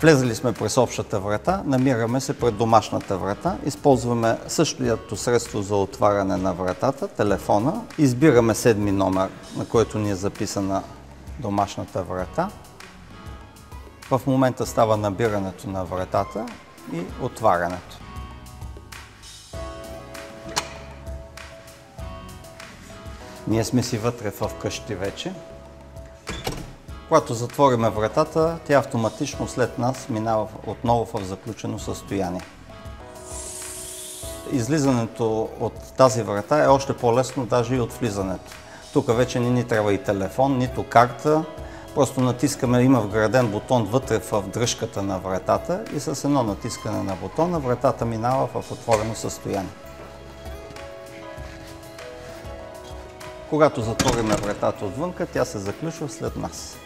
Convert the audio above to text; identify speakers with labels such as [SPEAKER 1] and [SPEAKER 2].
[SPEAKER 1] Влезли сме през общата врата, намираме се пред домашната врата. Използваме същото средство за отваряне на вратата, телефона. Избираме 7 номер, на който ни е записана домашната врата. В момента става набирането на вратата и отварянето. Ние сме си вътре в къщи вече. Когато затвориме вратата, тя автоматично след нас минава отново в заключено състояние. Излизането от тази врата е още по-лесно даже и от влизането. Тук вече не ни трябва и телефон, нито карта. Просто натискаме, има вграден бутон вътре в дръжката на вратата и с едно натискане на бутона вратата минава в отворено състояние. Когато затвориме вратата отвънка, тя се заключва след нас.